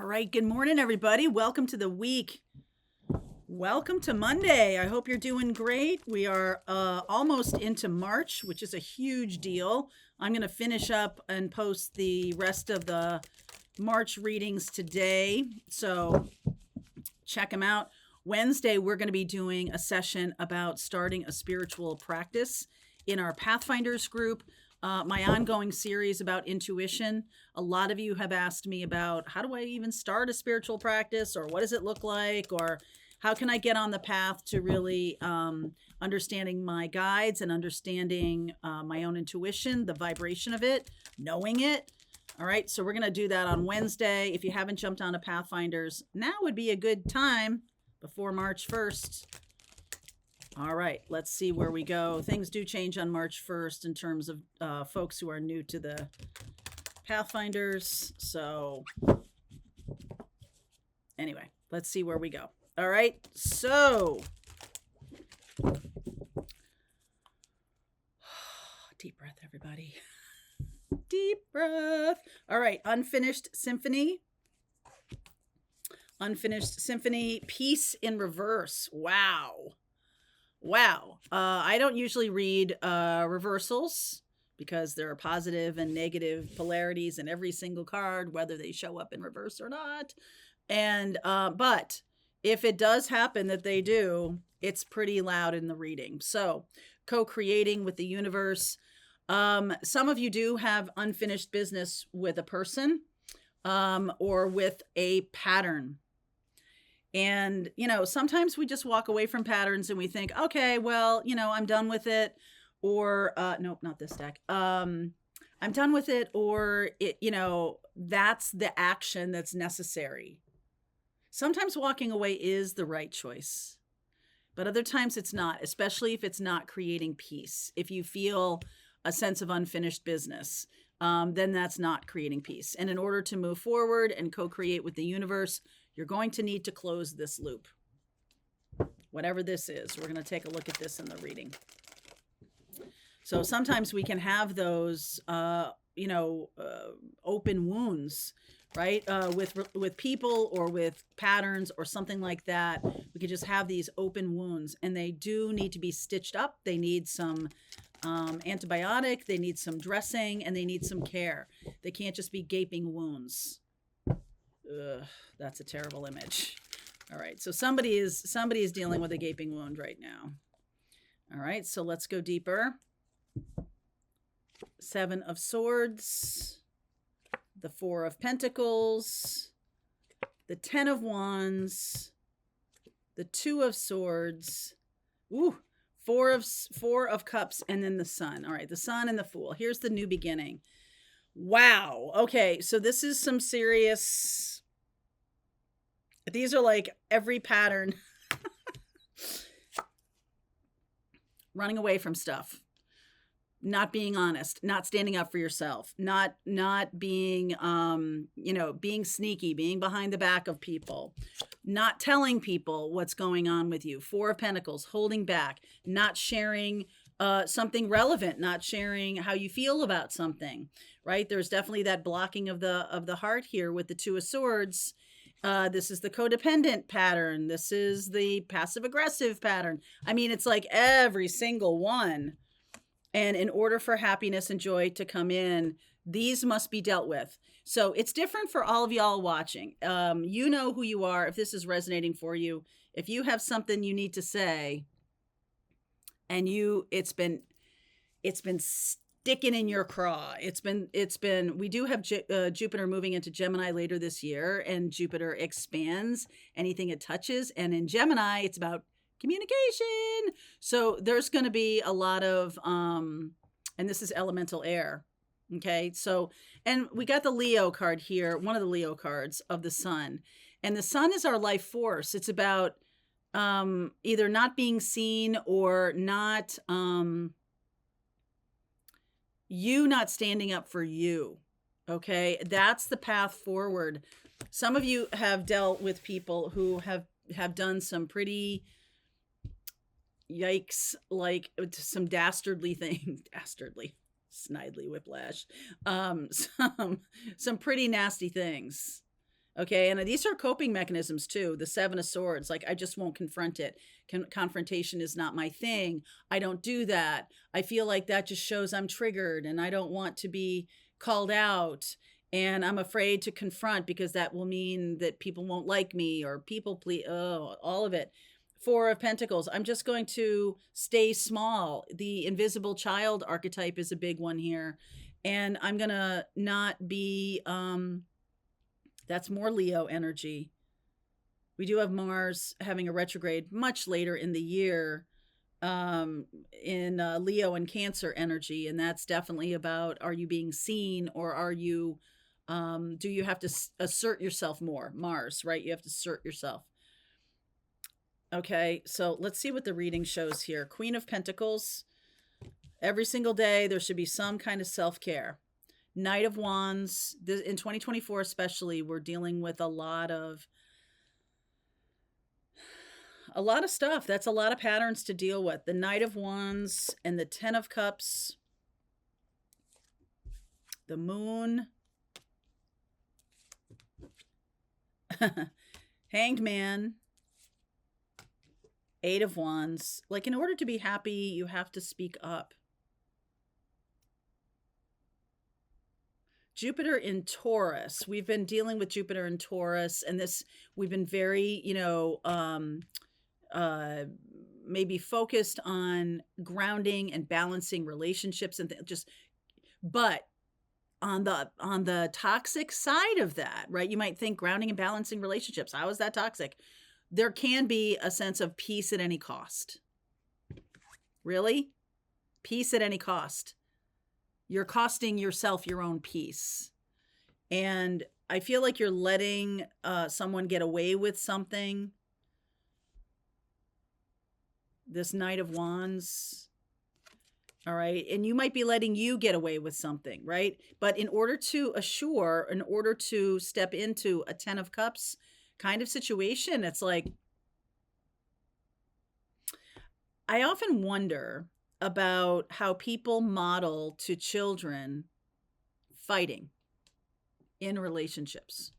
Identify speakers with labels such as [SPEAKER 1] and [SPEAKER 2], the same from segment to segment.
[SPEAKER 1] All right. Good morning, everybody. Welcome to the week. Welcome to Monday. I hope you're doing great. We are almost into March, which is a huge deal. I'm going to finish up and post the rest of the March readings today. So check them out. Wednesday, we're going to be doing a session about starting a spiritual practice in our Pathfinders group. My ongoing series about intuition. A lot of you have asked me about how do I even start a spiritual practice, or what does it look like, or how can I get on the path to really understanding my guides and understanding my own intuition, the vibration of it, knowing it. All right, so we're going to do that on Wednesday. If you haven't jumped on to Pathfinders, now would be a good time before March 1st. All right, let's see where we go. Things do change on March 1st in terms of folks who are new to the Pathfinders. So anyway, let's see where we go. All right, so deep breath, everybody. Deep breath. All right, unfinished symphony. Unfinished symphony, piece in reverse. Wow. I don't usually read reversals because there are positive and negative polarities in every single card, whether they show up in reverse or not. And but if it does happen that they do, it's pretty loud in the reading. So co-creating with the universe. Some of you do have unfinished business with a person or with a pattern. And, sometimes we just walk away from patterns and we think, okay, well, I'm done with it. Or, nope, not this deck. I'm done with it. Or, that's the action that's necessary. Sometimes walking away is the right choice. But other times it's not, especially if it's not creating peace. If you feel a sense of unfinished business, then that's not creating peace. And in order to move forward and co-create with the universe, you're going to need to close this loop. Whatever this is, we're going to take a look at this in the reading. So sometimes we can have those, open wounds, right? With people or with patterns or something like that. We could just have these open wounds, and they do need to be stitched up. They need some antibiotic, they need some dressing, and they need some care. They can't just be gaping wounds. Ugh, that's a terrible image. All right, so somebody is dealing with a gaping wound right now. All right, so let's go deeper. 7 of Swords, the 4 of Pentacles, the 10 of Wands, the 2 of Swords, four of Cups, and then the Sun. All right, the Sun and the Fool. Here's the new beginning. Wow. Okay, so this is some serious. These are like every pattern. Running away from stuff. Not being honest, not standing up for yourself, not being being sneaky, being behind the back of people, not telling people what's going on with you. 4 of Pentacles, holding back, not sharing something relevant, not sharing how you feel about something, right? There's definitely that blocking of the heart here with the 2 of Swords. This is the codependent pattern. This is the passive aggressive pattern. I mean, it's like every single one. And in order for happiness and joy to come in, these must be dealt with. So it's different for all of y'all watching. You know who you are. If this is resonating for you, if you have something you need to say, and it's been sticking in your craw. It's been. We do have Jupiter moving into Gemini later this year, and Jupiter expands anything it touches. And in Gemini, it's about communication. So there's going to be a lot of, and this is elemental air. Okay. So, and we got the Leo card here, one of the Leo cards of the Sun, and the Sun is our life force. It's about, either not being seen or not, you not standing up for you. Okay. That's the path forward. Some of you have dealt with people who have done some pretty, yikes, like some dastardly things, snidely whiplash, some pretty nasty things. Okay. And these are coping mechanisms too. The Seven of Swords, like, I just won't confront it. Confrontation is not my thing. I don't do that. I feel like that just shows I'm triggered and I don't want to be called out. And I'm afraid to confront because that will mean that people won't like me, or people please. Oh, all of it. Four of Pentacles. I'm just going to stay small. The invisible child archetype is a big one here. And I'm going to not be, that's more Leo energy. We do have Mars having a retrograde much later in the year, in Leo and Cancer energy. And that's definitely about, are you being seen, or are you, do you have to assert yourself more? Mars, right? You have to assert yourself. Okay, so let's see what the reading shows here. Queen of Pentacles. Every single day, there should be some kind of self-care. Knight of Wands. In 2024 especially, we're dealing with a lot of stuff. That's a lot of patterns to deal with. The Knight of Wands and the Ten of Cups. The Moon. Hanged Man. Eight of Wands. Like, in order to be happy, you have to speak up. Jupiter in Taurus. We've been dealing with Jupiter in Taurus, and this, we've been very, maybe focused on grounding and balancing relationships and but on the toxic side of that, right? You might think grounding and balancing relationships, how is that toxic? There can be a sense of peace at any cost. Really? Peace at any cost. You're costing yourself your own peace. And I feel like you're letting someone get away with something. This Knight of Wands. All right. And you might be letting you get away with something, right? But in order to step into a Ten of Cups kind of situation, it's like, I often wonder about how people model to children fighting in relationships.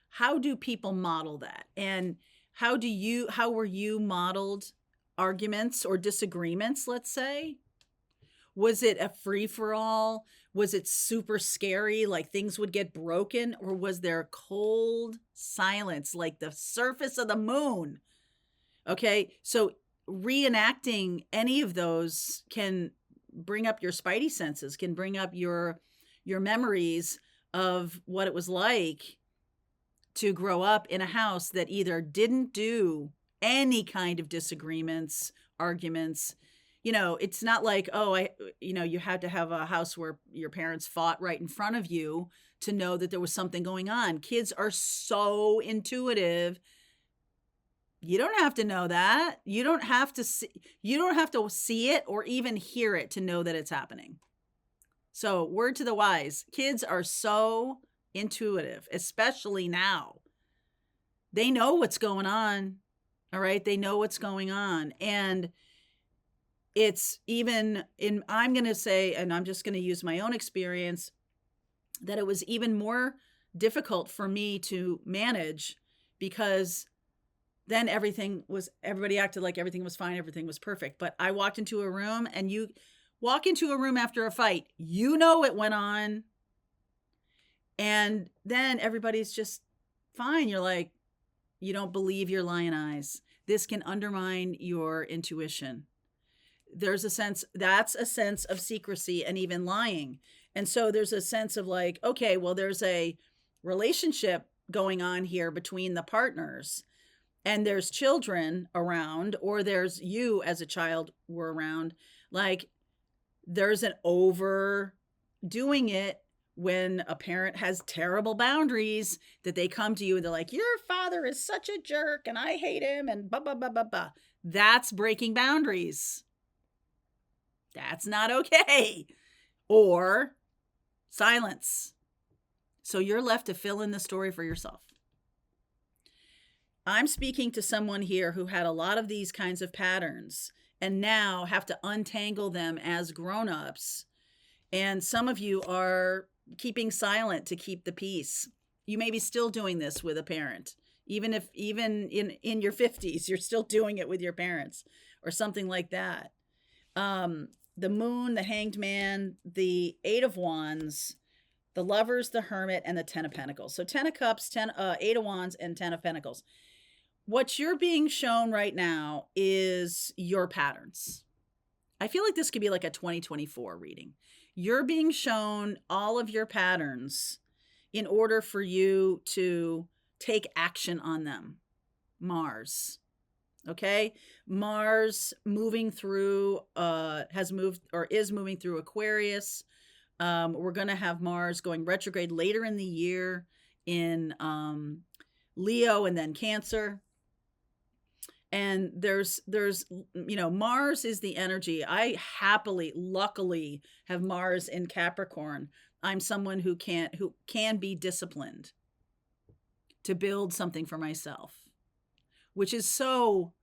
[SPEAKER 1] How do people model that? And how were you modeled arguments or disagreements, let's say? Was it a free-for-all? Was it super scary, like things would get broken? Or was there cold silence, like the surface of the moon? Okay, so reenacting any of those can bring up your spidey senses, can bring up your memories of what it was like to grow up in a house that either didn't do any kind of disagreements, arguments. It's not like, you had to have a house where your parents fought right in front of you to know that there was something going on. Kids are so intuitive. You don't have to know that. You don't have to see it or even hear it to know that it's happening. So, word to the wise, kids are so intuitive, especially now. They know what's going on. All right? They know what's going on. And it's even I'm going to say, and I'm just going to use my own experience, that it was even more difficult for me to manage, because then everybody acted like everything was fine, everything was perfect. But I walked into a room, and you walk into a room after a fight, it went on. And then everybody's just fine. You're like, you don't believe your lion eyes. This can undermine your intuition. That's a sense of secrecy and even lying. And so there's a sense of like, okay, well, there's a relationship going on here between the partners, and there's children around, or there's you as a child were around. Like, there's an overdoing it when a parent has terrible boundaries, that they come to you and they're like, your father is such a jerk and I hate him and blah, blah, blah, blah, blah. That's breaking boundaries. That's not okay. Or silence. So you're left to fill in the story for yourself. I'm speaking to someone here who had a lot of these kinds of patterns and now have to untangle them as grown-ups. And some of you are keeping silent to keep the peace. you may be still doing this with a parent. Even in your 50s, you're still doing it with your parents or something like that. The Moon, the Hanged Man, the Eight of Wands, the Lovers, the Hermit, and the Ten of Pentacles. So 10 of Cups, 8 of Wands, and 10 of Pentacles. What you're being shown right now is your patterns. I feel like this could be like a 2024 reading. You're being shown all of your patterns in order for you to take action on them. Mars. Okay? Mars moving through, has moved or is moving through Aquarius. We're going to have Mars going retrograde later in the year in Leo and then Cancer. And there's, Mars is the energy. I luckily have Mars in Capricorn. I'm someone who can be disciplined to build something for myself, which is so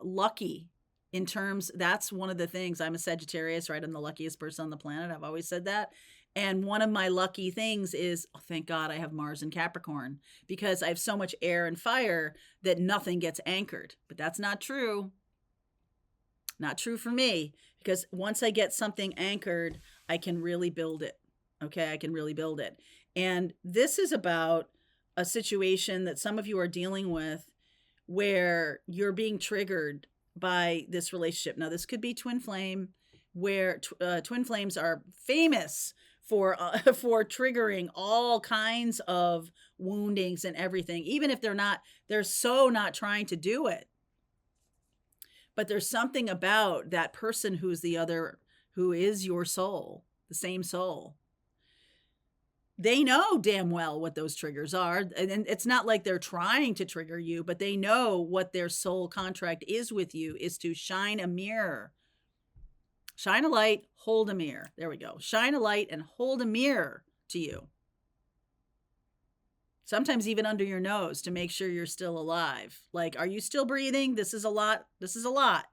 [SPEAKER 1] lucky in terms, that's one of the things. I'm a Sagittarius, right? I'm the luckiest person on the planet. I've always said that. And one of my lucky things is, thank God I have Mars in Capricorn, because I have so much air and fire that nothing gets anchored. But that's not true. Not true for me, because once I get something anchored, I can really build it. Okay, I can really build it. And this is about a situation that some of you are dealing with where you're being triggered by this relationship. Now, this could be twin flame, where twin flames are famous for triggering all kinds of woundings and everything, even if they're so not trying to do it. But there's something about that person who is your soul, the same soul. They know damn well what those triggers are. And it's not like they're trying to trigger you, but they know what their soul contract is with you, is to shine a mirror. Shine a light, hold a mirror. There we go. Shine a light and hold a mirror to you. Sometimes even under your nose, to make sure you're still alive. Like, are you still breathing? This is a lot. This is a lot.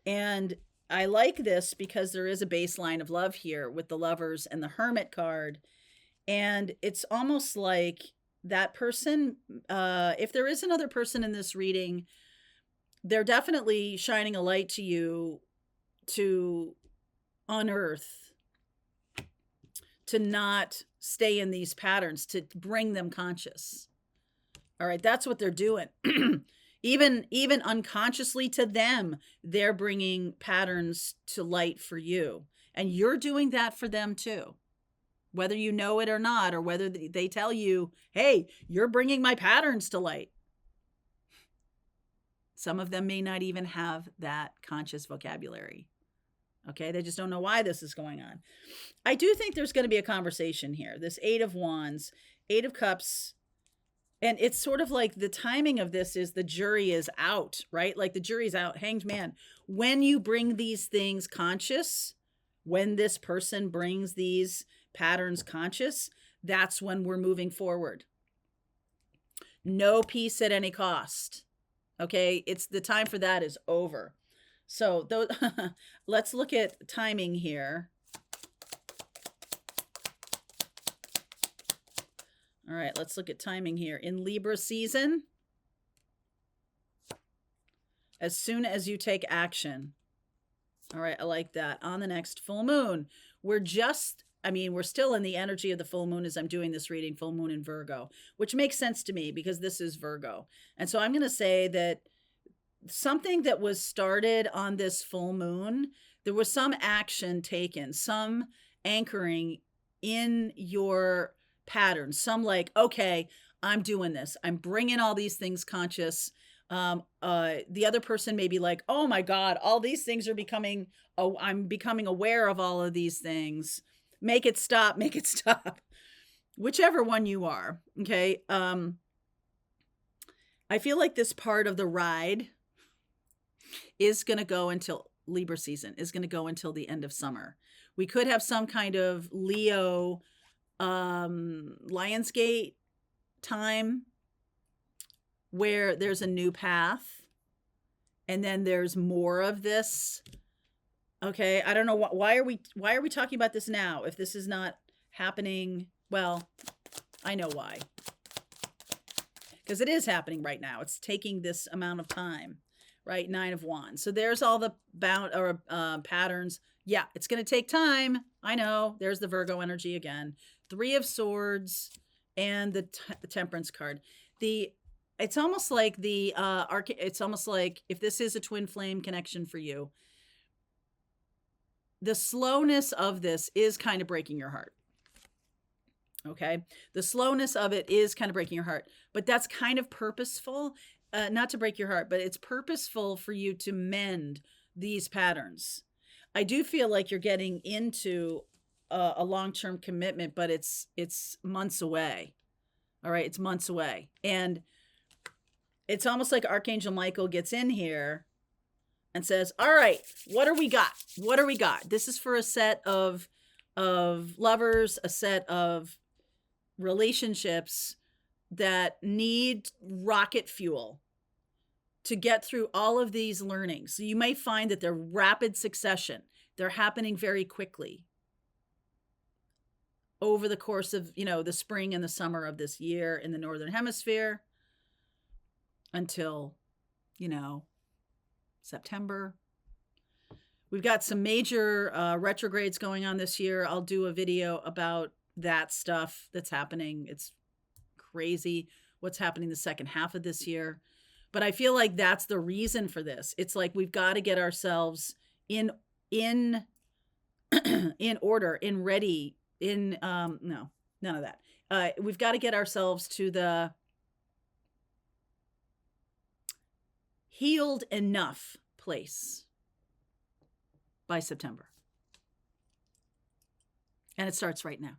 [SPEAKER 1] And I like this because there is a baseline of love here with the Lovers and the Hermit card. And it's almost like that person, if there is another person in this reading, they're definitely shining a light to you to unearth, to not stay in these patterns, to bring them conscious. All right, that's what they're doing. Even unconsciously to them, they're bringing patterns to light for you. And you're doing that for them too. Whether you know it or not, or whether they tell you, hey, you're bringing my patterns to light. Some of them may not even have that conscious vocabulary. Okay, they just don't know why this is going on. I do think there's going to be a conversation here. This Eight of Wands, Eight of Cups, and it's sort of like the timing of this is the jury is out, right? Like the jury's out, Hanged Man. When you bring these things conscious, when this person brings these patterns conscious, that's when we're moving forward. No peace at any cost. Okay, it's the time for that is over. So let's look at timing here. All right, let's look at timing here. In Libra season, as soon as you take action. All right, I like that. On the next full moon, we're still in the energy of the full moon as I'm doing this reading, full moon in Virgo, which makes sense to me because this is Virgo. And so I'm going to say that something that was started on this full moon, there was some action taken, some anchoring in your patterns, some like, okay, I'm doing this. I'm bringing all these things conscious. The other person may be like, oh my God, all these things are I'm becoming aware of all of these things. Make it stop, make it stop. Whichever one you are. Okay. I feel like this part of the ride is going to go until Libra season, is going to go until the end of summer. We could have some kind of Leo Lionsgate time where there's a new path and then there's more of this. Okay, I don't know why are we talking about this now if this is not happening? Well, I know why. Because it is happening right now. It's taking this amount of time, right? 9 of Wands. So there's all the patterns. Yeah, it's going to take time. I know. There's the Virgo energy again. 3 of Swords and the Temperance card. It's almost like it's almost like if this is a twin flame connection for you, the slowness of this is kind of breaking your heart. Okay. The slowness of it is kind of breaking your heart, but that's kind of purposeful, not to break your heart, but it's purposeful for you to mend these patterns. I do feel like you're getting into a long-term commitment, but it's months away. All right. It's months away. And it's almost like Archangel Michael gets in here and says, all right, what do we got? What do we got? This is for a set of lovers, a set of relationships that need rocket fuel to get through all of these learnings. So you may find that they're rapid succession. They're happening very quickly over the course of, the spring and the summer of this year in the Northern Hemisphere until, September. We've got some major retrogrades going on this year. I'll do a video about that stuff that's happening. It's crazy what's happening the second half of this year. But I feel like that's the reason for this. It's like we've got to get ourselves in order, in ready, no, none of that. We've got to get ourselves to the healed enough place by September. And it starts right now.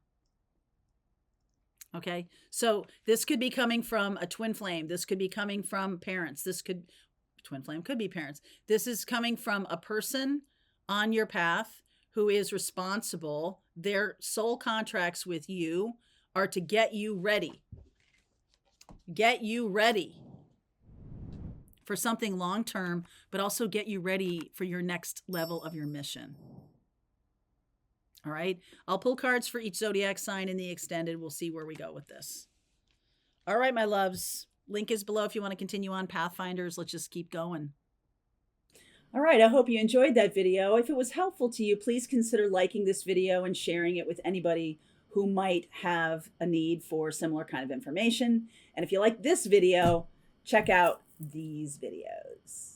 [SPEAKER 1] Okay. So this could be coming from a twin flame. This could be coming from parents. Twin flame could be parents. This is coming from a person on your path who is responsible. Their soul contracts with you are to get you ready. Get you ready for something long-term, but also get you ready for your next level of your mission. All right. I'll pull cards for each zodiac sign in the extended. We'll see where we go with this. All right, my loves. Link is below if you want to continue on Pathfinders. Let's just keep going. All right. I hope you enjoyed that video. If it was helpful to you, please consider liking this video and sharing it with anybody who might have a need for similar kind of information. And if you like this video, check out these videos.